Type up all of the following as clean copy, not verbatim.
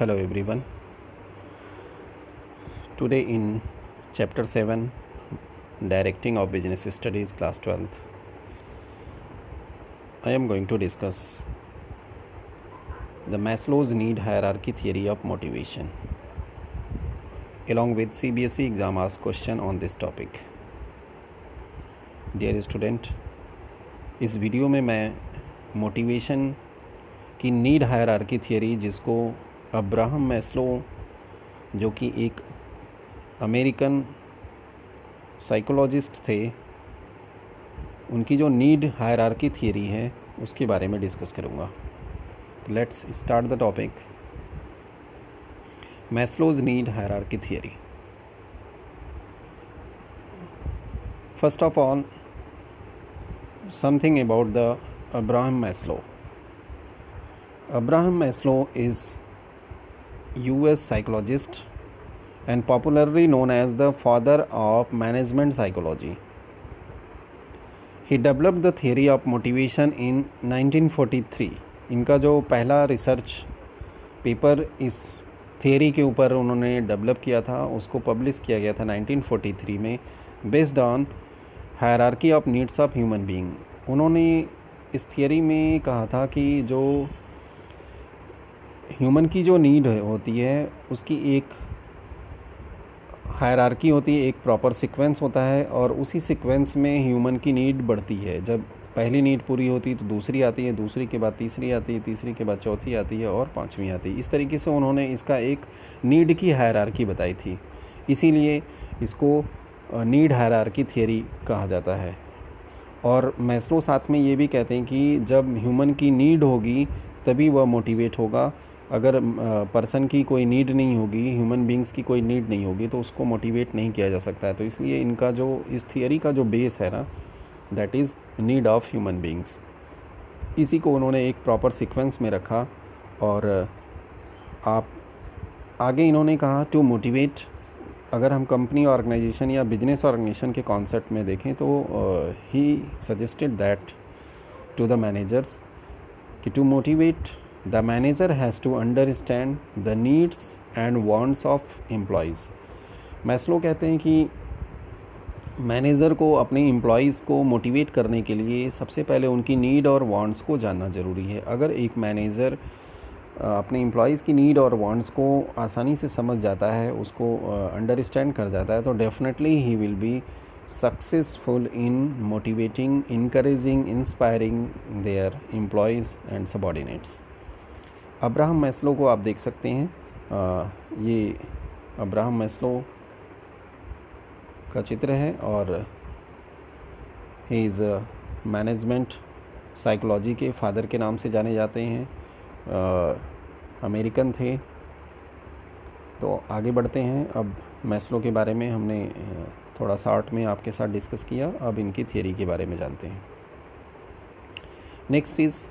Hello everyone. Today in chapter 7 Directing of Business Studies class 12th I am going to discuss the Maslow's need hierarchy theory of motivation along with CBSE exam asked question on this topic. Dear student, इस video में मैं motivation की need hierarchy theory जिसको Abraham Maslow जो कि एक American psychologist थे उनकी जो नीड हायरार्की थियरी है उसके बारे में डिस्कस करूँगा. Let's start the topic. Maslow's need hierarchy theory. First of all something about the Abraham Maslow. Abraham Maslow is US psychologist and popularly known as the father of management psychology. He developed the theory of motivation in 1943. इनका जो पहला research paper इस theory के ऊपर उन्होंने develop किया था उसको पब्लिश किया गया था 1943 में based on hierarchy of needs of human being. उन्होंने इस थियरी में कहा था कि जो ह्यूमन की जो नीड होती है उसकी एक हायरार्की होती है, एक प्रॉपर सीक्वेंस होता है और उसी सीक्वेंस में ह्यूमन की नीड बढ़ती है. जब पहली नीड पूरी होती है तो दूसरी आती है, दूसरी के बाद तीसरी आती है, तीसरी के बाद चौथी आती है और पांचवी आती है. इस तरीके से उन्होंने इसका एक नीड की हायरार्की बताई थी. इसीलिए इसको नीड हायरार्की थियरी कहा जाता है. और मैस्लो साथ में ये भी कहते हैं कि जब ह्यूमन की नीड होगी तभी वह मोटिवेट होगा. अगर पर्सन की कोई नीड नहीं होगी, ह्यूमन बींग्स की कोई नीड नहीं होगी तो उसको मोटिवेट नहीं किया जा सकता है. तो इसलिए इनका जो इस थियरी का जो बेस है ना that is need of human beings. इसी को उन्होंने एक प्रॉपर सीक्वेंस में रखा. और आप आगे इन्होंने कहा टू मोटिवेट. अगर हम कंपनी ऑर्गेनाइजेशन या बिजनेस ऑर्गेनाइजेशन के कॉन्सेप्ट में देखें तो he suggested that to the managers कि to motivate the manager has to understand the needs and wants of employees. Maslow कहते हैं कि मैनेजर को अपने एम्प्लॉयज़ को मोटिवेट करने के लिए सबसे पहले उनकी नीड और वांट्स को जानना ज़रूरी है. अगर एक मैनेजर अपने एम्प्लॉयज़ की नीड और वांट्स को आसानी से समझ जाता है, उसको अंडरस्टैंड कर जाता है तो definitely he will be successful in motivating, encouraging, inspiring there employees and subordinates. Abraham Maslow को आप देख सकते हैं. ये अब्राहम मैस्लो का चित्र है और ही इज़ मैनेजमेंट साइकोलॉजी के फादर के नाम से जाने जाते हैं. अमेरिकन थे. तो आगे बढ़ते हैं. अब मैस्लो के बारे में हमने थोड़ा शॉर्ट में आपके साथ डिस्कस किया. अब इनकी थियरी के बारे में जानते हैं. Next is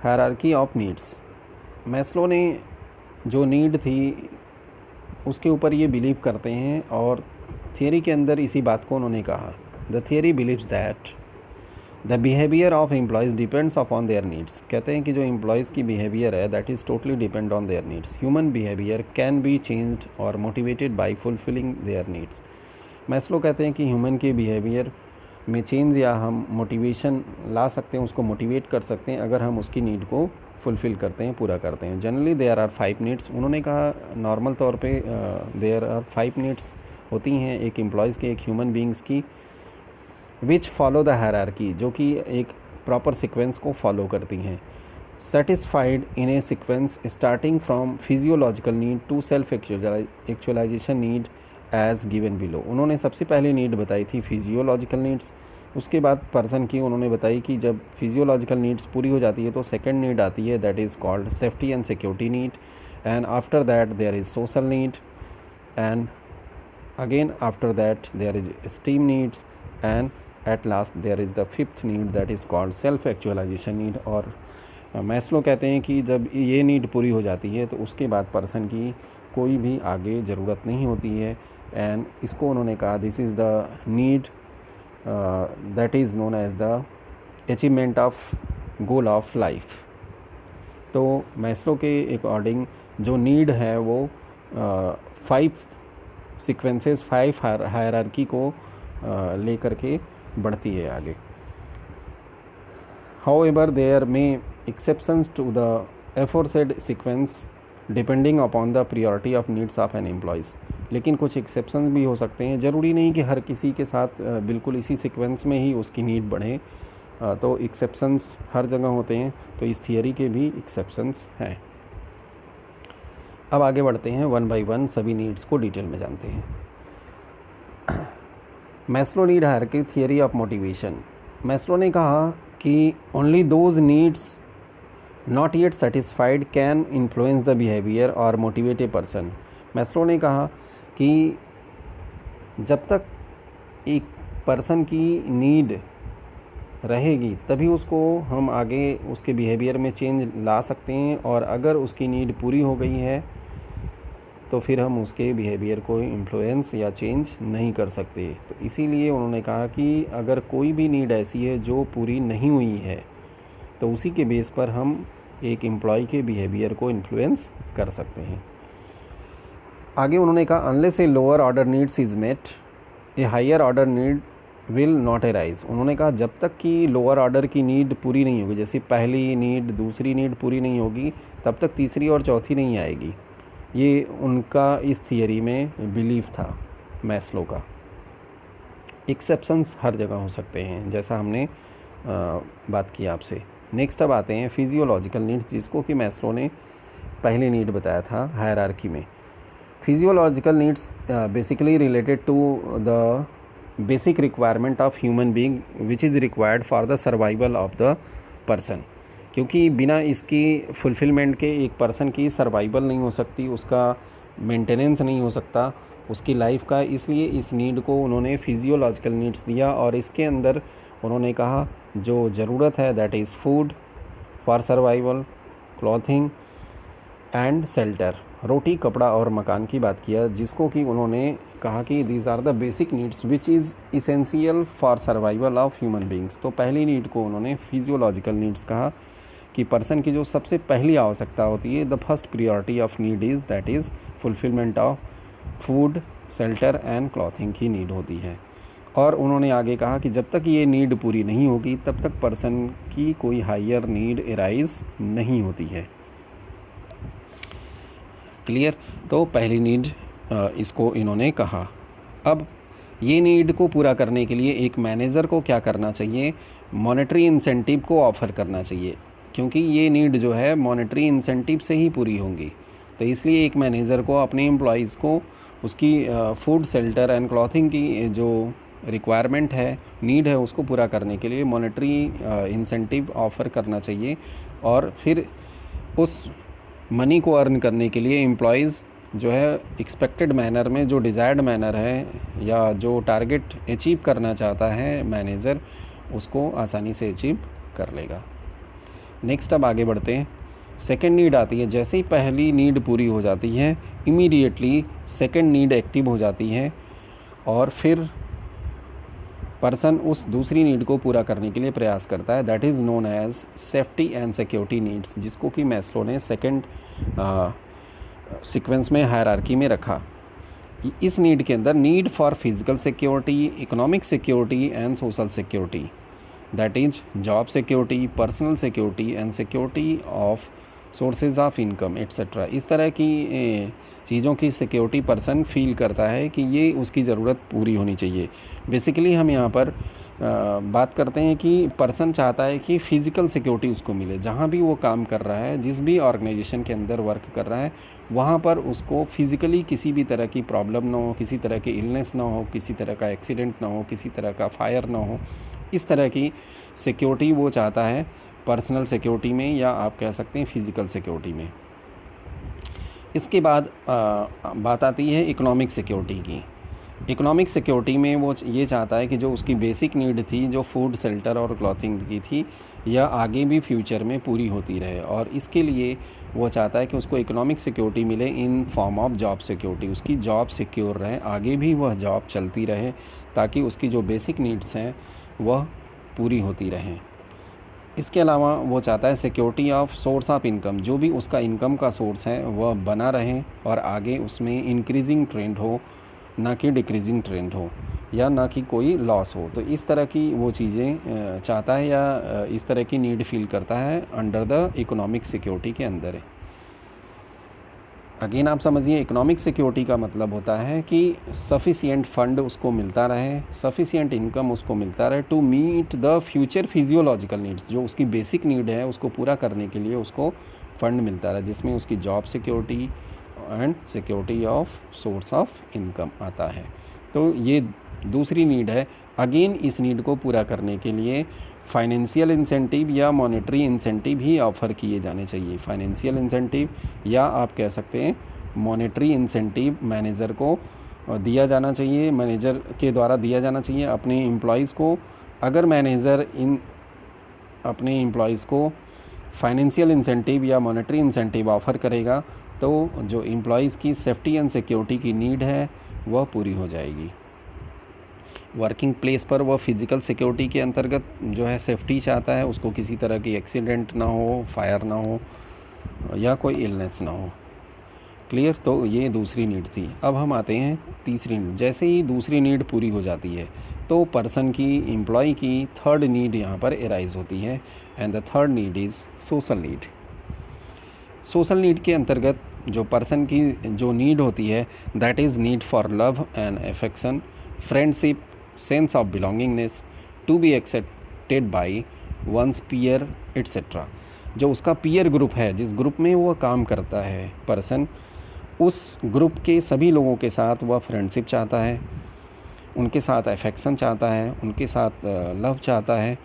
hierarchy of needs. Maslow ने जो नीड थी उसके ऊपर ये बिलीव करते हैं और थियरी के अंदर इसी बात को उन्होंने कहा. The theory believes that the behaviour of employees depends upon their needs. कहते हैं कि जो एम्प्लॉयज़ की बिहेवियर है that is totally depend on their needs. Human behaviour can be changed और motivated by fulfilling their needs. Maslow कहते हैं कि ह्यूमन के बिहेवियर में चेंज या हम मोटिवेशन ला सकते हैं, उसको मोटिवेट कर सकते हैं अगर हम उसकी नीड को फुलफ़िल करते हैं, पूरा करते हैं. Generally there are 5 needs. उन्होंने कहा नॉर्मल तौर पे देयर आर 5 नीड्स होती हैं एक एम्प्लॉयज़ के, एक ह्यूमन बींग्स की, विच फॉलो द हायरार्की, जो कि एक प्रॉपर सीक्वेंस को फॉलो करती हैं. Satisfied in a sequence starting from physiological need to self actualization need as given below. उन्होंने सबसे पहले नीड बताई थी फिजियोलॉजिकल नीड्स. उसके बाद पर्सन की उन्होंने बताई कि जब फिजियोलॉजिकल नीड्स पूरी हो जाती है तो सेकंड नीड आती है that is called safety and security need. And after that there is social need and again after that there is esteem needs and at last there is the fifth need that is called self actualization need. और Maslow कहते हैं कि जब ये need पूरी हो जाती है तो उसके बाद पर्सन की कोई भी आगे ज़रूरत नहीं होती है. एंड इसको उन्होंने कहा this is the need that is known as the achievement of goal of life. तो मैस्लो के अकॉर्डिंग जो नीड है वो 5 सीक्वेंसेस 5 हायरार्की को लेकर के बढ़ती है आगे। हाउएवर देयर में exceptions to the aforesaid sequence depending upon the priority of needs of an employees. लेकिन कुछ एक्सेप्शंस भी हो सकते हैं, ज़रूरी नहीं कि हर किसी के साथ बिल्कुल इसी सीक्वेंस में ही उसकी नीड बढ़े, तो एक्सेप्शंस हर जगह होते हैं, तो इस थियरी के भी एक्सेप्शंस हैं। अब आगे बढ़ते हैं, 1 बाय 1 सभी नीड्स को डिटेल में जानते हैं। Maslow need hierarchy theory of motivation. Maslow ने कहा कि only those needs not yet satisfied can influence the behaviour और मोटिवेट ए पर्सन। मैस्लो ने कहा कि जब तक एक पर्सन की नीड रहेगी तभी उसको हम आगे उसके बिहेवियर में चेंज ला सकते हैं, और अगर उसकी नीड पूरी हो गई है तो फिर हम उसके बिहेवियर को इन्फ्लुएंस या चेंज नहीं कर सकते। तो इसीलिए उन्होंने कहा कि अगर कोई भी नीड ऐसी है जो पूरी नहीं हुई है तो उसी के बेस पर हम एक एम्प्लॉय के बिहेवियर को इन्फ्लुएंस कर सकते हैं। आगे उन्होंने कहा unless a lower order needs is met a higher order need will not arise. उन्होंने कहा जब तक कि लोअर ऑर्डर की नीड पूरी नहीं होगी, जैसे पहली नीड दूसरी नीड पूरी नहीं होगी, तब तक तीसरी और चौथी नहीं आएगी। ये उनका इस थियरी में बिलीफ था मैस्लो का। एक्सेप्शंस हर जगह हो सकते हैं, जैसा हमने बात की आपसे। नेक्स्ट अब आते हैं फिजियोलॉजिकल नीड्स, जिसको कि मैस्लो ने पहली नीड बताया था हायरार्की में। Physiological needs basically related to the basic requirement of human being which is required for the survival of the person. क्योंकि बिना इसकी फुलफिलमेंट के एक पर्सन की सर्वाइवल नहीं हो सकती, उसका मेंटेनेंस नहीं हो सकता उसकी लाइफ का, इसलिए इस नीड को उन्होंने फिजियोलॉजिकल नीड्स दिया। और इसके अंदर उन्होंने कहा जो ज़रूरत है that is food for survival, clothing and shelter, रोटी कपड़ा और मकान की बात किया, जिसको कि उन्होंने कहा कि these are the basic needs which is essential for survival of human beings. तो पहली नीड को उन्होंने फिजियोलॉजिकल नीड्स कहा कि पर्सन की जो सबसे पहली आवश्यकता होती है, the first priority of need is that is fulfilment of food, shelter and clothing की नीड होती है। और उन्होंने आगे कहा कि जब तक ये नीड पूरी नहीं होगी तब तक पर्सन की कोई हायर नीड अराइज नहीं होती है। क्लियर? तो पहली नीड इसको इन्होंने कहा। अब ये नीड को पूरा करने के लिए एक मैनेजर को क्या करना चाहिए, मॉनेटरी इंसेंटिव को ऑफ़र करना चाहिए, क्योंकि ये नीड जो है मॉनेटरी इंसेंटिव से ही पूरी होंगी। तो इसलिए एक मैनेजर को अपने एम्प्लॉयज़ को उसकी फूड, शेल्टर एंड क्लॉथिंग की जो रिक्वायरमेंट है, नीड है, उसको पूरा करने के लिए मॉनेटरी इंसेंटिव ऑफ़र करना चाहिए। और फिर उस मनी को अर्न करने के लिए एम्प्लॉयज़ जो है एक्सपेक्टेड मैनर में, जो डिज़ायर्ड मैनर है या जो टारगेट अचीव करना चाहता है मैनेजर, उसको आसानी से अचीव कर लेगा। नेक्स्ट अब आगे बढ़ते हैं। सेकेंड नीड आती है, जैसे ही पहली नीड पूरी हो जाती है इमीडिएटली सेकेंड नीड एक्टिव हो जाती है, और फिर पर्सन उस दूसरी नीड को पूरा करने के लिए प्रयास करता है। That is known as safety and security needs, जिसको कि मैस्लो ने सेकेंड सीक्वेंस में हायरार्की में रखा। इस नीड के अंदर need for physical security, economic security and social security, that is job security, personal security and security of sources of income etcetera, इस तरह की चीज़ों की सिक्योरिटी पर्सन फील करता है कि ये उसकी ज़रूरत पूरी होनी चाहिए। बेसिकली हम यहाँ पर बात करते हैं कि पर्सन चाहता है कि फ़िज़िकल सिक्योरिटी उसको मिले, जहाँ भी वो काम कर रहा है, जिस भी ऑर्गेनाइजेशन के अंदर वर्क कर रहा है, वहाँ पर उसको फ़िज़िकली किसी भी तरह की प्रॉब्लम ना हो, किसी तरह की इलनेस ना हो, किसी तरह का एक्सीडेंट ना हो, किसी तरह का फायर ना हो, इस तरह की सिक्योरिटी वो चाहता है पर्सनल सिक्योरिटी में, या आप कह सकते हैं फ़िज़िकल सिक्योरिटी में। इसके बाद बात आती है इकोनॉमिक सिक्योरिटी की। इकोनॉमिक सिक्योरिटी में वो ये चाहता है कि जो उसकी बेसिक नीड थी, जो फूड, शेल्टर और क्लॉथिंग की थी, यह आगे भी फ्यूचर में पूरी होती रहे, और इसके लिए वो चाहता है कि उसको इकोनॉमिक सिक्योरिटी मिले in form of job security. उसकी जॉब सिक्योर रहे, आगे भी वह जॉब चलती रहे, ताकि उसकी जो बेसिक नीड्स हैं वह पूरी होती रहें। इसके अलावा वो चाहता है security of source of income, जो भी उसका इनकम का सोर्स है वह बना रहे और आगे उसमें इंक्रीजिंग ट्रेंड हो, ना कि डिक्रीजिंग ट्रेंड हो, या ना कि कोई लॉस हो। तो इस तरह की वो चीज़ें चाहता है या इस तरह की नीड फील करता है अंडर द इकोनॉमिक सिक्योरिटी के अंदर है। अगेन आप समझिए, इकोनॉमिक सिक्योरिटी का मतलब होता है कि सफिशिएंट फंड उसको मिलता रहे, सफिशिएंट इनकम उसको मिलता रहे to meet the future physiological needs, जो उसकी बेसिक नीड है उसको पूरा करने के लिए उसको फंड मिलता रहे, जिसमें उसकी job security and security of source of income आता है। तो ये दूसरी नीड है। अगेन इस नीड को पूरा करने के लिए फाइनेंशियल इंसेंटिव या मॉनेटरी इंसेंटिव ही ऑफ़र किए जाने चाहिए। फाइनेंशियल इंसेंटिव या आप कह सकते हैं मॉनेटरी इंसेंटिव मैनेजर को दिया जाना चाहिए, मैनेजर के द्वारा दिया जाना चाहिए अपने एम्प्लॉयज़ को। अगर मैनेजर इन अपने एम्प्लॉयज़ को फाइनेंशियल इंसेंटिव या मॉनेटरी इंसेंटिव ऑफ़र करेगा तो जो एम्प्लॉयज़ की सेफ्टी एंड सिक्योरिटी की नीड है वह पूरी हो जाएगी। वर्किंग प्लेस पर वह फिज़िकल सिक्योरिटी के अंतर्गत जो है सेफ्टी चाहता है, उसको किसी तरह की एक्सीडेंट ना हो, फायर ना हो या कोई इलनेस ना हो। क्लियर? तो ये दूसरी नीड थी। अब हम आते हैं तीसरी नीड। जैसे ही दूसरी नीड पूरी हो जाती है तो पर्सन की, एम्प्लॉय की थर्ड नीड यहाँ पर एराइज होती है and the third need is social need. Social need के अंतर्गत जो पर्सन की जो नीड होती है that is need for love and affection, friendship, sense of belongingness, to be accepted by one's peer etcetera. जो उसका पीयर ग्रुप है, जिस ग्रुप में वो काम करता है पर्सन, उस ग्रुप के सभी लोगों के साथ वह फ्रेंडशिप चाहता है, उनके साथ अफेक्शन चाहता है, उनके साथ लव चाहता है,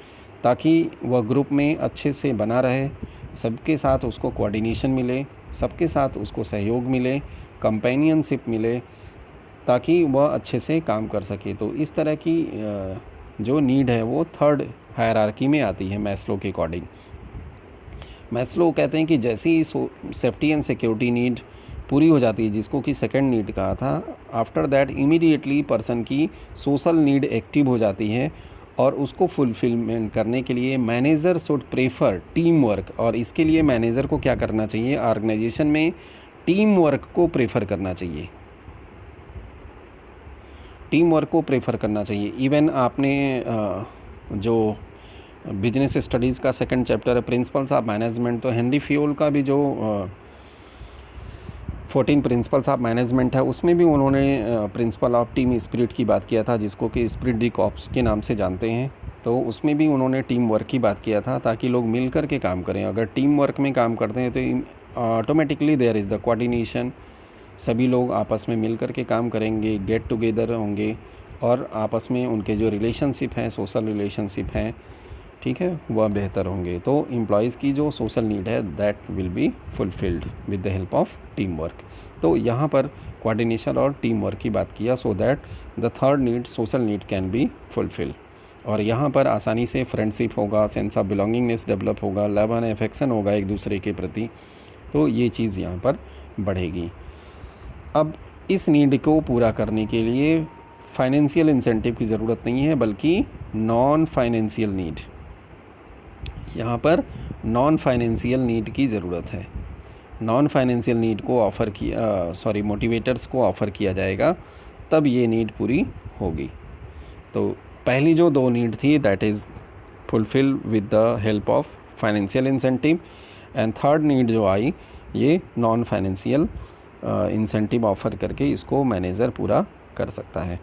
ताकि वह ग्रुप में अच्छे से बना रहे, सबके साथ उसको कोऑर्डिनेशन मिले, सबके साथ उसको सहयोग मिले, कंपेनियनशिप मिले, ताकि वह अच्छे से काम कर सके। तो इस तरह की जो नीड है वो थर्ड हायरार्की में आती है मैस्लो के अकॉर्डिंग। मैस्लो कहते हैं कि जैसे ही सेफ्टी एंड सिक्योरिटी नीड पूरी हो जाती है, जिसको कि सेकंड नीड कहा था, आफ्टर दैट इमीडिएटली पर्सन की सोशल नीड एक्टिव हो जाती है और उसको फुलफिलमेंट करने के लिए manager should prefer team work. और इसके लिए मैनेजर को क्या करना चाहिए? ऑर्गेनाइजेशन में टीम वर्क को प्रेफर करना चाहिए, टीम वर्क को प्रेफर करना चाहिए। इवन आपने जो बिजनेस स्टडीज़ का सेकंड चैप्टर है प्रिंसिपल्स ऑफ मैनेजमेंट, तो हेनरी फ्यूल का भी जो 14 प्रिंसिपल्स ऑफ मैनेजमेंट है उसमें भी उन्होंने प्रिंसिपल ऑफ टीम स्पिरिट की बात किया था, जिसको कि स्पिरिट डी कॉर्प्स के नाम से जानते हैं। तो उसमें भी उन्होंने टीम वर्क की बात किया था, ताकि लोग मिल कर के काम करें। अगर टीम वर्क में काम करते हैं तो automatically there is the coordination, सभी लोग आपस में मिल कर के काम करेंगे, गेट टुगेदर होंगे और आपस में उनके जो रिलेशनशिप हैं, सोशल रिलेशनशिप हैं, ठीक है, वह बेहतर होंगे। तो एम्प्लॉयज़ की जो सोशल नीड है that will be fulfilled with the help of team work. तो यहाँ पर कोऑर्डिनेशन और टीम वर्क की बात किया, so that the third need social need can be fulfil. और यहाँ पर आसानी से फ्रेंडशिप होगा, सेंस ऑफ बिलोंगिंगनेस डेवलप होगा, लव एंड अफेक्शन होगा एक दूसरे के प्रति, तो ये चीज़ यहाँ पर बढ़ेगी। अब इस नीड को पूरा करने के लिए फाइनेंशियल इंसेंटिव की ज़रूरत नहीं है, बल्कि नॉन फाइनेंशियल नीड, यहाँ पर नॉन फाइनेंशियल नीड की ज़रूरत है। नॉन फाइनेंशियल नीड को ऑफ़र किया मोटिवेटर्स को ऑफ़र किया जाएगा, तब ये नीड पूरी होगी। तो पहली जो दो नीड थी that is fulfil with the help of financial incentive, and third need जो आई ये नॉन फाइनेंशियल इंसेंटिव ऑफ़र करके इसको मैनेजर पूरा कर सकता है।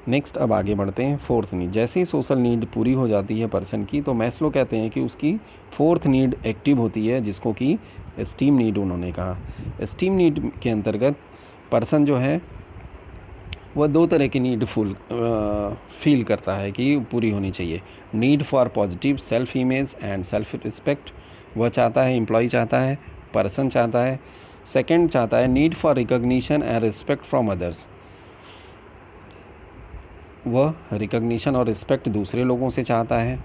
नेक्स्ट अब आगे बढ़ते हैं फोर्थ नीड। जैसे ही सोशल नीड पूरी हो जाती है पर्सन की, तो मैस्लो कहते हैं कि उसकी फोर्थ नीड एक्टिव होती है, जिसको कि एस्टीम नीड उन्होंने कहा। एस्टीम नीड के अंतर्गत पर्सन जो है वह दो तरह की नीड फील करता है कि पूरी होनी चाहिए। Need for positive self image and self respect, वह चाहता है, एम्प्लॉय चाहता है, पर्सन चाहता है। सेकंड चाहता है need for recognition and respect from others, वह रिकॉग्निशन और रिस्पेक्ट दूसरे लोगों से चाहता है।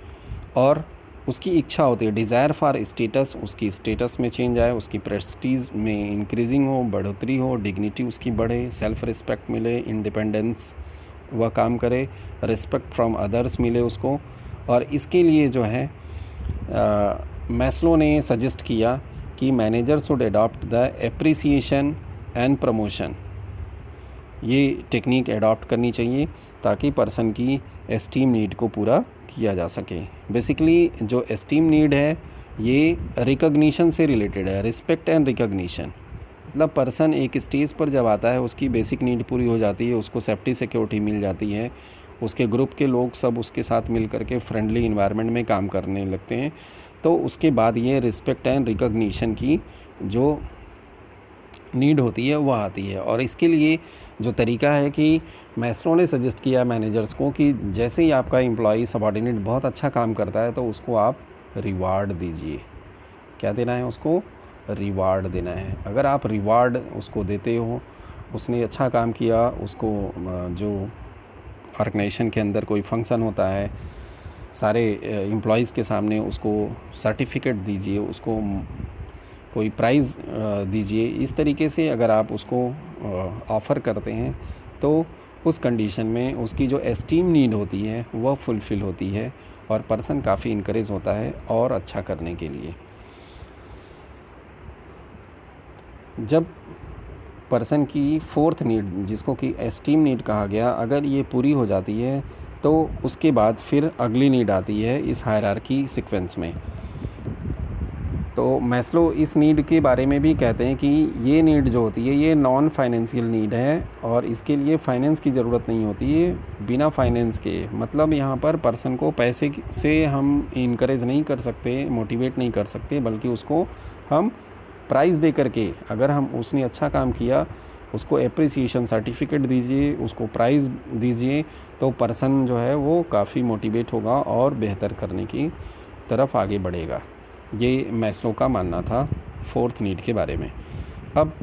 और उसकी इच्छा होती है डिज़ायर फॉर स्टेटस, उसकी स्टेटस में चेंज आए, उसकी प्रेस्टीज में इंक्रीजिंग हो, बढ़ोतरी हो, डिग्निटी उसकी बढ़े, सेल्फ रिस्पेक्ट मिले, इंडिपेंडेंस वह काम करे, रिस्पेक्ट फ्रॉम अदर्स मिले उसको। और इसके लिए जो है मैस्लो ने सजेस्ट किया कि manager should adopt the appreciation and promotion, ये टेक्निक अडॉप्ट करनी चाहिए ताकि पर्सन की एस्टीम नीड को पूरा किया जा सके। बेसिकली जो एस्टीम नीड है ये रिकॉग्निशन से रिलेटेड है, रिस्पेक्ट एंड रिकॉग्निशन। मतलब पर्सन एक स्टेज पर जब आता है, उसकी बेसिक नीड पूरी हो जाती है, उसको सेफ्टी सिक्योरिटी मिल जाती है, उसके ग्रुप के लोग सब उसके साथ मिल करके फ्रेंडली इन्वायरमेंट में काम करने लगते हैं, तो उसके बाद ये रिस्पेक्ट एंड रिकॉग्निशन की जो नीड होती है वह आती है। और इसके लिए जो तरीका है कि मैस्लो ने सजेस्ट किया मैनेजर्स को कि जैसे ही आपका एम्प्लॉई सबॉर्डिनेट बहुत अच्छा काम करता है तो उसको आप रिवार्ड दीजिए। क्या देना है? उसको रिवार्ड देना है। अगर आप रिवार्ड उसको देते हो, उसने अच्छा काम किया, उसको जो ऑर्गेनाइजेशन के अंदर कोई फंक्शन होता है, सारे एम्प्लॉइज़ के सामने उसको सर्टिफिकेट दीजिए, उसको कोई प्राइज़ दीजिए। इस तरीके से अगर आप उसको ऑफ़र करते हैं तो उस कंडीशन में उसकी जो एस्टीम नीड होती है वह फुलफ़िल होती है और पर्सन काफ़ी इनकरेज होता है और अच्छा करने के लिए। जब पर्सन की फोर्थ नीड, जिसको कि एस्टीम नीड कहा गया, अगर ये पूरी हो जाती है तो उसके बाद फिर अगली नीड आती है इस हायरार्की सीक्वेंस में। तो मैस्लो इस नीड के बारे में भी कहते हैं कि ये नीड जो होती है ये नॉन फाइनेंशियल नीड है और इसके लिए फाइनेंस की ज़रूरत नहीं होती है। बिना फाइनेंस के, मतलब यहाँ पर पर्सन को पैसे से हम इनकरेज नहीं कर सकते, मोटिवेट नहीं कर सकते, बल्कि उसको हम प्राइज़ दे करके, अगर हम उसने अच्छा काम किया उसको एप्रिसिएशन सर्टिफिकेट दीजिए, उसको प्राइज़ दीजिए, तो पर्सन जो है वो काफ़ी मोटिवेट होगा और बेहतर करने की तरफ आगे बढ़ेगा। ये मैस्लो का मानना था फोर्थ नीड के बारे में। अब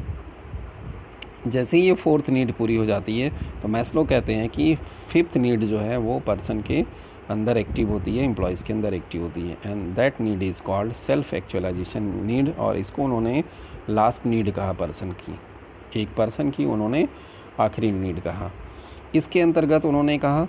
जैसे ही ये फोर्थ नीड पूरी हो जाती है तो मैस्लो कहते हैं कि फिफ्थ नीड जो है वो पर्सन के अंदर एक्टिव होती है, एम्प्लॉयज़ के अंदर एक्टिव होती है, and that need is called self actualization need. और इसको उन्होंने लास्ट नीड कहा पर्सन की, एक पर्सन की उन्होंने आखिरी नीड कहा। इसके अंतर्गत उन्होंने कहा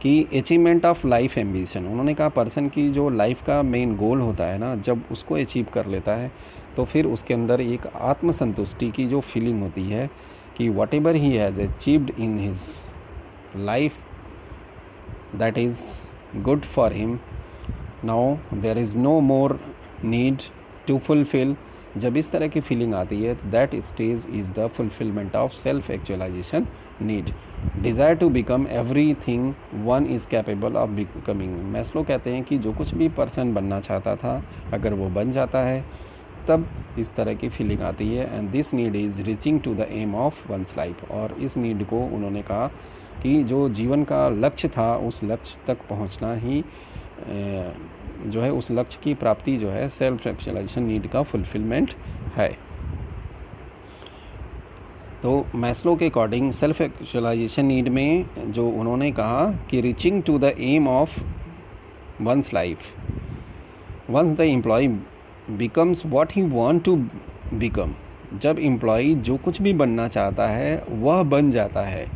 कि अचीवमेंट ऑफ लाइफ एम्बिशन, उन्होंने कहा पर्सन की जो लाइफ का मेन गोल होता है ना, जब उसको अचीव कर लेता है तो फिर उसके अंदर एक आत्मसंतुष्टि की जो फीलिंग होती है कि whatever he has achieved in his life that is good for him, now there is no more need to fulfil. जब इस तरह की फीलिंग आती है तो that stage is the fulfilment of self actualization need. Desire to become everything one is capable of becoming. Maslow कहते हैं कि जो कुछ भी पर्सन बनना चाहता था अगर वो बन जाता है तब इस तरह की फीलिंग आती है, and this need is reaching to the aim of one's life. और इस नीड को उन्होंने कहा कि जो जीवन का लक्ष्य था उस लक्ष्य तक पहुंचना ही जो है, उस लक्ष्य की प्राप्ति जो है सेल्फ एक्चुअलाइजेशन नीड का फुलफिलमेंट है। तो मैस्लो के अकॉर्डिंग सेल्फ एक्चुअलाइजेशन नीड में जो उन्होंने कहा कि reaching to the aim of one's life, once the employee becomes what he want to become, जब एम्प्लॉय जो कुछ भी बनना चाहता है वह बन जाता है,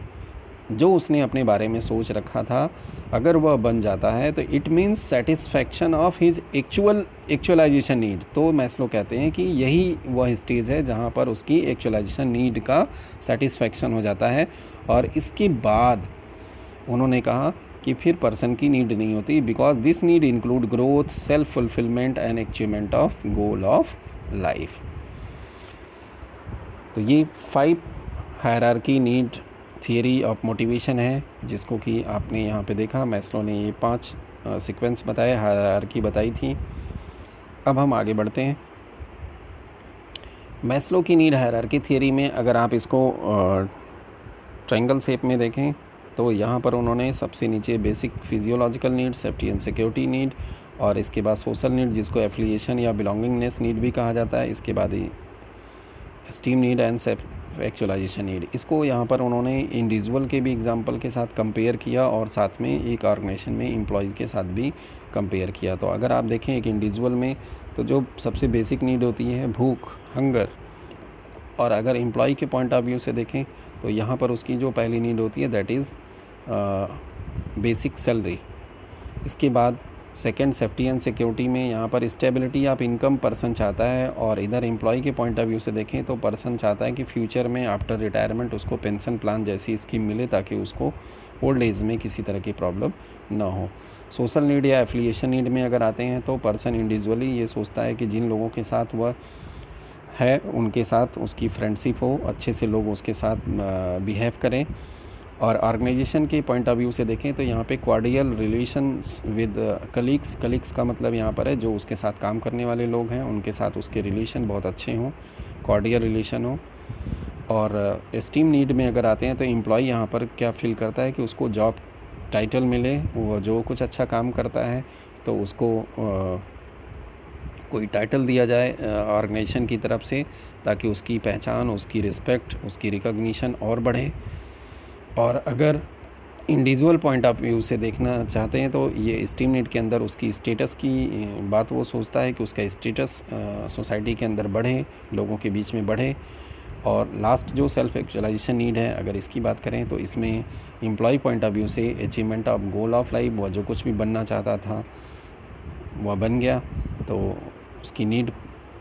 जो उसने अपने बारे में सोच रखा था अगर वह बन जाता है तो it means satisfaction of his actualization need. तो मैस्लो कहते हैं कि यही वह स्टेज है जहाँ पर उसकी एक्चुअलाइजेशन नीड का सेटिस्फैक्शन हो जाता है, और इसके बाद उन्होंने कहा कि फिर पर्सन की नीड नहीं होती, because this need include growth, self fulfilment and achievement of goal of life. तो ये 5 hierarchy need theory of motivation है, जिसको कि आपने यहाँ पे देखा। मैस्लो ने ये 5 सीक्वेंस बताए, हायरार्की बताई थी। अब हम आगे बढ़ते हैं। मैस्लो की नीड हायरार्की थियरी में अगर आप इसको ट्रायंगल शेप में देखें तो यहाँ पर उन्होंने सबसे नीचे basic physiological need, safety and security need, और इसके बाद सोशल नीड जिसको एफिलिएशन या बिलोंगिंगनेस नीड भी कहा जाता है, इसके बाद esteem need and self actualization need. इसको यहाँ पर उन्होंने इंडिविजुअल के भी एग्जांपल के साथ कंपेयर किया और साथ में एक ऑर्गेनाइजेशन में एम्प्लॉयज़ के साथ भी कंपेयर किया। तो अगर आप देखें एक इंडिविजुअल में तो जो सबसे बेसिक नीड होती है भूख, हंगर, और अगर एम्प्लॉय के पॉइंट ऑफ व्यू से देखें तो यहाँ पर उसकी जो पहली नीड होती है दैट इज़ बेसिक सैलरी। इसके बाद सेकंड सेफ्टी एंड सिक्योरिटी में यहाँ पर स्टेबिलिटी ऑफ इनकम पर्सन चाहता है, और इधर एम्प्लॉय के पॉइंट ऑफ व्यू से देखें तो पर्सन चाहता है कि फ्यूचर में आफ्टर रिटायरमेंट उसको पेंशन प्लान जैसी स्कीम मिले ताकि उसको ओल्ड एज में किसी तरह की प्रॉब्लम ना हो। सोशल नीड या एफिलिएशन नीड में अगर आते हैं तो पर्सन इंडिविजुअली ये सोचता है कि जिन लोगों के साथ वह है उनके साथ उसकी फ्रेंडशिप हो, अच्छे से लोग उसके साथ बिहेव करें। और ऑर्गेनाइजेशन के पॉइंट ऑफ व्यू से देखें तो यहाँ पे क्वार्डियल रिलेशंस विद कलीग्स का मतलब यहाँ पर है जो उसके साथ काम करने वाले लोग हैं उनके साथ उसके रिलेशन बहुत अच्छे हों, क्वार्डियल रिलेशन हो। और एस्टीम नीड में अगर आते हैं तो एम्प्लॉय यहाँ पर क्या फील करता है कि उसको जॉब टाइटल मिले, वो जो कुछ अच्छा काम करता है तो उसको कोई टाइटल दिया जाए ऑर्गेनाइजेशन की तरफ से, ताकि उसकी पहचान, उसकी रिस्पेक्ट, उसकी रिकॉग्निशन और बढ़े। और अगर इंडिविजुअल पॉइंट ऑफ व्यू से देखना चाहते हैं तो ये एस्टीम नीड के अंदर उसकी स्टेटस की बात वो सोचता है कि उसका स्टेटस सोसाइटी के अंदर बढ़े, लोगों के बीच में बढ़े। और लास्ट जो सेल्फ एक्चुअलाइजेशन नीड है, अगर इसकी बात करें तो इसमें एम्प्लॉय पॉइंट ऑफ व्यू से achievement of goal of life, वह जो कुछ भी बनना चाहता था वह बन गया तो उसकी नीड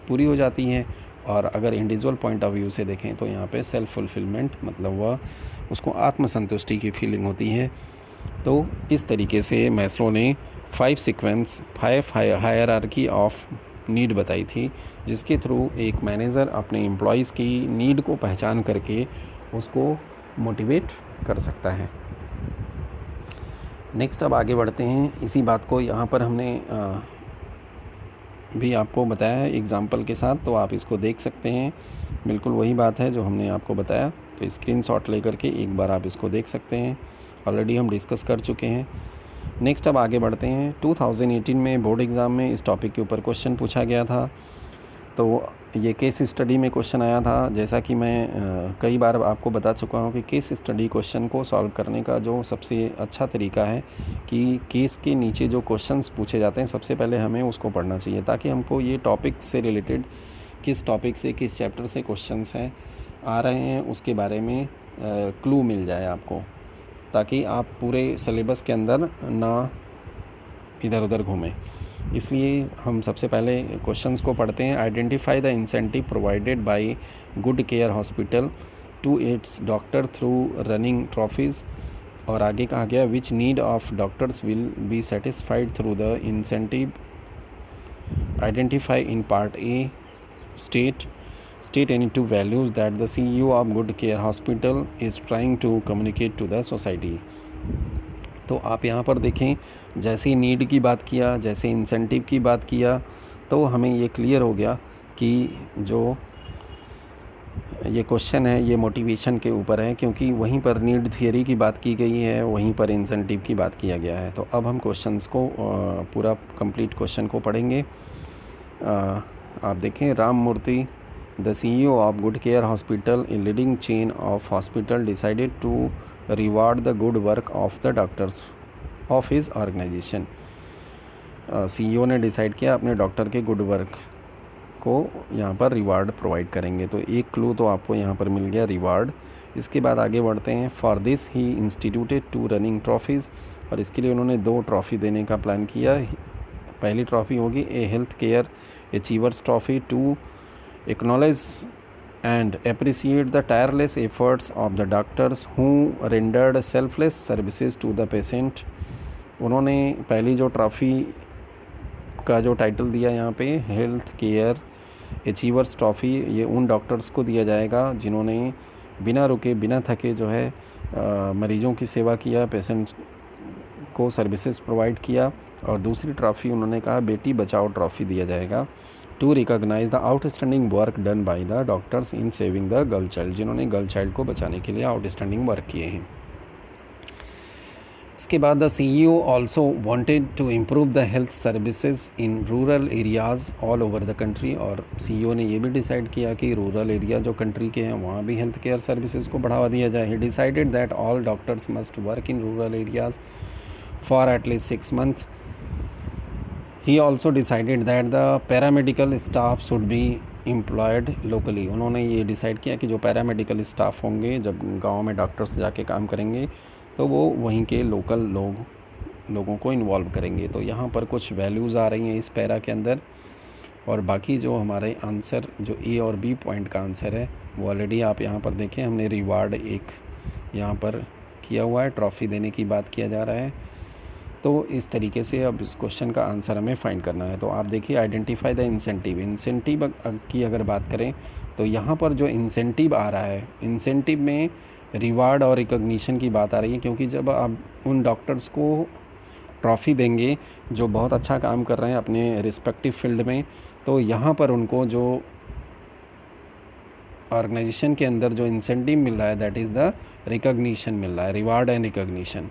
पूरी हो जाती है। और अगर इंडिविजुअल पॉइंट ऑफ व्यू से देखें तो यहाँ पे सेल्फ फुलफिलमेंट मतलब वह उसको आत्मसंतुष्टि की फीलिंग होती है। तो इस तरीके से मैस्लो ने 5 हायरार्की ऑफ नीड बताई थी, जिसके थ्रू एक मैनेजर अपने एम्प्लॉयज़ की नीड को पहचान करके उसको मोटिवेट कर सकता है। नेक्स्ट अब आगे बढ़ते हैं। इसी बात को यहाँ पर हमने भी आपको बताया है एग्ज़ाम्पल के साथ, तो आप इसको देख सकते हैं। बिल्कुल वही बात है जो हमने आपको बताया, तो स्क्रीनशॉट लेकर के एक बार आप इसको देख सकते हैं। ऑलरेडी हम डिस्कस कर चुके हैं। नेक्स्ट अब आगे बढ़ते हैं। 2018 में बोर्ड एग्ज़ाम में इस टॉपिक के ऊपर क्वेश्चन पूछा गया था। तो ये केस स्टडी में क्वेश्चन आया था। जैसा कि मैं कई बार आपको बता चुका हूँ कि केस स्टडी क्वेश्चन को सॉल्व करने का जो सबसे अच्छा तरीका है कि केस के नीचे जो क्वेश्चंस पूछे जाते हैं सबसे पहले हमें उसको पढ़ना चाहिए, ताकि हमको ये टॉपिक से रिलेटेड किस टॉपिक से किस चैप्टर से क्वेश्चंस हैं आ रहे हैं उसके बारे में क्लू मिल जाए आपको, ताकि आप पूरे सिलेबस के अंदर ना इधर उधर घूमें। इसलिए हम सबसे पहले क्वेश्चंस को पढ़ते हैं। Identify the incentive provided by good care hospital to its doctor through running trophies. और आगे कहा गया which need of doctors will be satisfied through the incentive. Identify in part A state any two values that the CEO of Good Care Hospital is trying to communicate to the society। तो आप यहाँ पर देखें, जैसे need की बात किया, जैसे इंसेंटिव की बात किया, तो हमें ये क्लियर हो गया कि जो ये क्वेश्चन है ये मोटिवेशन के ऊपर है, क्योंकि वहीं पर नीड थियरी की बात की गई है, वहीं पर इंसेंटिव की बात किया गया है। तो अब हम क्वेश्चंस को पूरा कंप्लीट क्वेश्चन को पढ़ेंगे। आप देखें, राम मूर्ति the CEO of Good Care Hospital, a leading chain of hospital, decided to reward the good work of the doctors of his organization। CEO ने डिसाइड किया अपने डॉक्टर के गुड वर्क को यहाँ पर रिवार्ड प्रोवाइड करेंगे। तो एक क्लू तो आपको यहाँ पर मिल गया, रिवार्ड। इसके बाद आगे बढ़ते हैं। For this he instituted 2 running trophies, और इसके लिए उन्होंने 2 ट्रॉफ़ी देने का प्लान किया। पहली ट्रॉफ़ी होगी a health care achievers trophy to acknowledge and appreciate the tireless efforts of the doctors who rendered selfless services to the patient। उन्होंने पहली जो ट्रॉफ़ी का जो टाइटल दिया यहाँ पे हेल्थ केयर अचीवर्स ट्रॉफ़ी, ये उन डॉक्टर्स को दिया जाएगा जिन्होंने बिना रुके बिना थके जो है मरीज़ों की सेवा किया, पेशेंट को सर्विसेज प्रोवाइड किया। और दूसरी ट्रॉफ़ी उन्होंने कहा बेटी बचाओ ट्रॉफ़ी दिया जाएगा to recognise the outstanding work done by the doctors in saving the girl child, जिन्होंने गर्ल चाइल्ड को बचाने के लिए आउटस्टैंडिंग वर्क किए हैं। इसके बाद the CEO also wanted to improve the health services in rural areas all over the country. और CEO ने ये भी डिसाइड किया कि रूरल एरिया जो कंट्री के हैं वहाँ भी हेल्थ केयर सर्विसेज को बढ़ावा दिया जाए। ही decided that all doctors must work in rural areas for at least 6 months। He also decided that the paramedical staff should be employed locally। उन्होंने ये डिसाइड किया कि जो पैरामेडिकल स्टाफ होंगे जब गांव में डॉक्टर्स जाके काम करेंगे तो वो वहीं के लोकल लोग लोगों को इन्वॉल्व करेंगे। तो यहाँ पर कुछ वैल्यूज़ आ रही हैं इस पैरा के अंदर, और बाकी जो हमारे आंसर जो ए और बी पॉइंट का आंसर है वो ऑलरेडी आप यहाँ पर देखें, हमने रिवार्ड एक यहाँ पर किया हुआ है, ट्रॉफ़ी देने की बात किया जा रहा है। तो इस तरीके से अब इस क्वेश्चन का आंसर हमें फाइंड करना है। तो आप देखिए, आइडेंटिफाई द इंसेंटिव। इंसेंटिव की अगर बात करें तो यहाँ पर जो इंसेंटिव आ रहा है, इंसेंटिव में रिवार्ड और रिकॉग्निशन की बात आ रही है, क्योंकि जब आप उन डॉक्टर्स को ट्रॉफ़ी देंगे जो बहुत अच्छा काम कर रहे हैं अपने रिस्पेक्टिव फील्ड में, तो यहाँ पर उनको जो ऑर्गेनाइजेशन के अंदर जो इंसेंटिव मिल रहा है दैट इज़ द रिकॉग्निशन मिल रहा है, रिवार्ड एंड रिकॉग्निशन।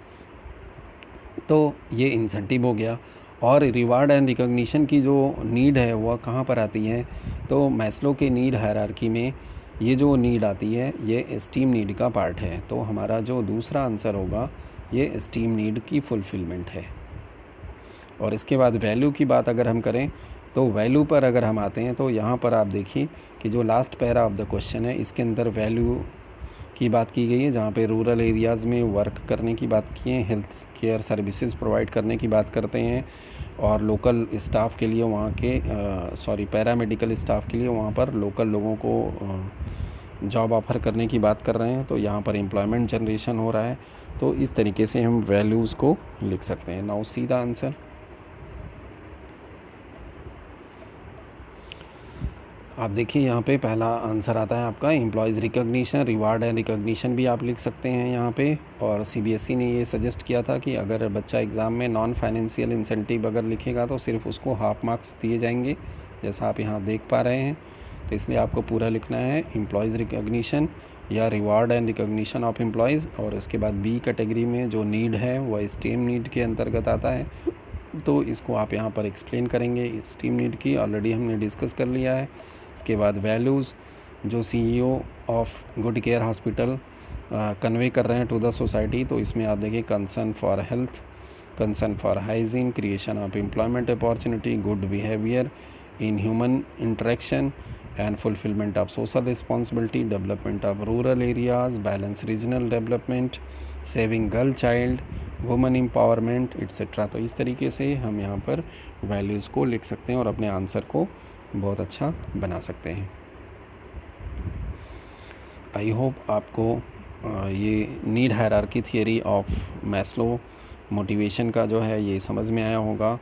तो ये इंसेंटिव हो गया। और रिवार्ड एंड रिकॉग्निशन की जो नीड है वह कहाँ पर आती है, तो मैस्लो के नीड हायरार्की में ये जो नीड आती है ये एस्टीम नीड का पार्ट है। तो हमारा जो दूसरा आंसर होगा ये एस्टीम नीड की फुलफिलमेंट है। और इसके बाद वैल्यू की बात अगर हम करें तो वैल्यू पर अगर हम आते हैं तो यहाँ पर आप देखिए कि जो last para of the question है इसके अंदर वैल्यू की बात की गई है, जहाँ पे रूरल एरियाज़ में वर्क करने की बात की है, हेल्थ केयर सर्विसेज प्रोवाइड करने की बात करते हैं, और लोकल स्टाफ के लिए वहाँ के पैरामेडिकल स्टाफ के लिए वहाँ पर लोकल लोगों को जॉब ऑफ़र करने की बात कर रहे हैं। तो यहाँ पर एम्प्लॉयमेंट जनरेशन हो रहा है। तो इस तरीके से हम वैल्यूज़ को लिख सकते हैं। Now see the answer. आप देखिए यहाँ पे पहला आंसर आता है आपका employees recognition. Reward and recognition भी आप लिख सकते हैं यहाँ पे। और सीबीएसई ने ये सजेस्ट किया था कि अगर बच्चा एग्ज़ाम में नॉन फाइनेंशियल इंसेंटिव अगर लिखेगा तो सिर्फ उसको हाफ मार्क्स दिए जाएंगे, जैसा आप यहाँ देख पा रहे हैं। तो इसलिए आपको पूरा लिखना है एम्प्लॉयज़ रिकॉग्निशन या reward and recognition of employees. और उसके बाद बी कैटेगरी में जो नीड है वह स्टेम नीड के अंतर्गत आता है। तो इसको आप यहाँ पर एक्सप्लेन करेंगे। स्टेम नीड की ऑलरेडी हमने डिस्कस कर लिया है। इसके बाद वैल्यूज़ जो CEO of good care hospital convey कर रहे हैं टू द सोसाइटी, तो इसमें आप देखिए concern for health, concern for hygiene, creation of employment opportunity, good behaviour in human interaction and fulfilment of social responsibility, development of rural areas, balance regional development, saving girl child, women empowerment etcetera. तो इस तरीके से हम यहाँ पर values को लिख सकते हैं और अपने आंसर को बहुत अच्छा बना सकते हैं। आई होप आपको ये need hierarchy theory of Maslow motivation का जो है ये समझ में आया होगा।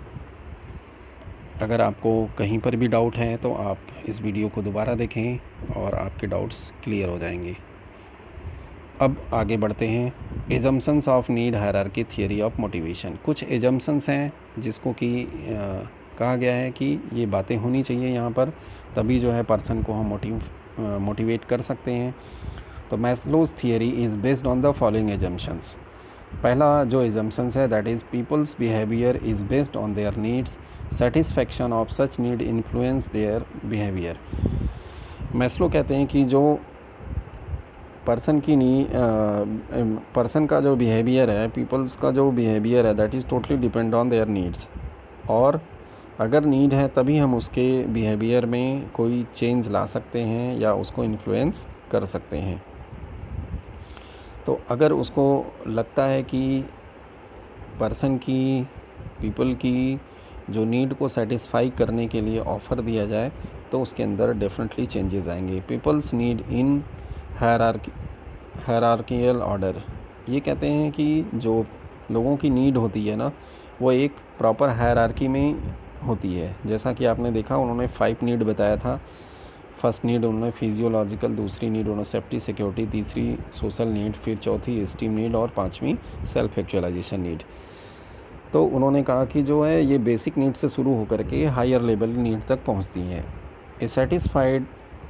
अगर आपको कहीं पर भी डाउट है तो आप इस वीडियो को दोबारा देखें और आपके डाउट्स क्लियर हो जाएंगे। अब आगे बढ़ते हैं। Assumptions of need hierarchy theory of motivation. कुछ एजम्पशंस हैं जिसको कि कहा गया है कि ये बातें होनी चाहिए यहाँ पर, तभी जो है पर्सन को हम मोटिवेट कर सकते हैं। तो Maslow's theory is based on the following assumptions. पहला जो एजम्पशंस है that is peoples behaviour is based on their needs, satisfaction of such need influence their behaviour. Maslow कहते हैं कि जो पर्सन का जो बिहेवियर है, पीपल्स का जो बिहेवियर है that is totally depend on their needs. और अगर नीड है तभी हम उसके बिहेवियर में कोई चेंज ला सकते हैं या उसको इन्फ्लुएंस कर सकते हैं। तो अगर उसको लगता है कि पर्सन की, पीपल की जो नीड को सेटिस्फाई करने के लिए ऑफ़र दिया जाए तो उसके अंदर डेफिनेटली चेंजेस आएंगे। Peoples need in hierarchical order. ये कहते हैं कि जो लोगों की नीड होती है ना वो एक प्रॉपर हायरार्की में होती है। जैसा कि आपने देखा उन्होंने 5 नीड बताया था। फर्स्ट नीड उन्होंने फिजियोलॉजिकल, दूसरी नीड उन्होंने सेफ्टी सिक्योरिटी, तीसरी सोशल नीड, फिर चौथी एस्टीम नीड और पांचवी सेल्फ एक्चुअलाइजेशन नीड। तो उन्होंने कहा कि जो है ये बेसिक नीड से शुरू होकर के हायर लेवल नीड तक पहुंचती हैं। A satisfied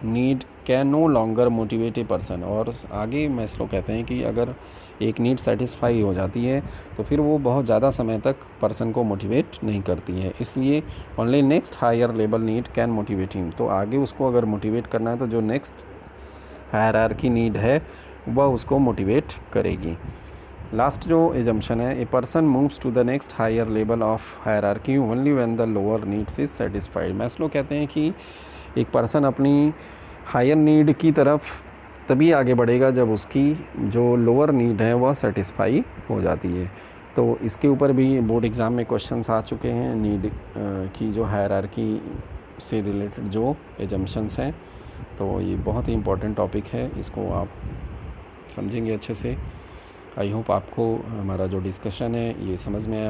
need can no longer motivate a person. और आगे मैस्लो कहते हैं कि अगर एक नीड सेटिस्फाई हो जाती है तो फिर वो बहुत ज़्यादा समय तक पर्सन को मोटिवेट नहीं करती है। इसलिए only next higher level need can motivate him. तो आगे उसको अगर मोटिवेट करना है तो जो नेक्स्ट हायरार्की नीड है वह उसको मोटिवेट करेगी। लास्ट जो एजम्पशन है, a person moves to the next higher level of hierarchy only when the lower needs is satisfied. Maslow कहते हैं कि एक पर्सन अपनी हायर नीड की तरफ तभी आगे बढ़ेगा जब उसकी जो लोअर नीड है वह सेटिस्फाई हो जाती है। तो इसके ऊपर भी बोर्ड एग्ज़ाम में क्वेश्चंस आ चुके हैं, नीड की जो हायरार्की से रिलेटेड जो एजम्पशंस हैं। तो ये बहुत ही इम्पोर्टेंट टॉपिक है, इसको आप समझेंगे अच्छे से। आई होप आपको हमारा जो डिस्कशन है ये समझ में आया।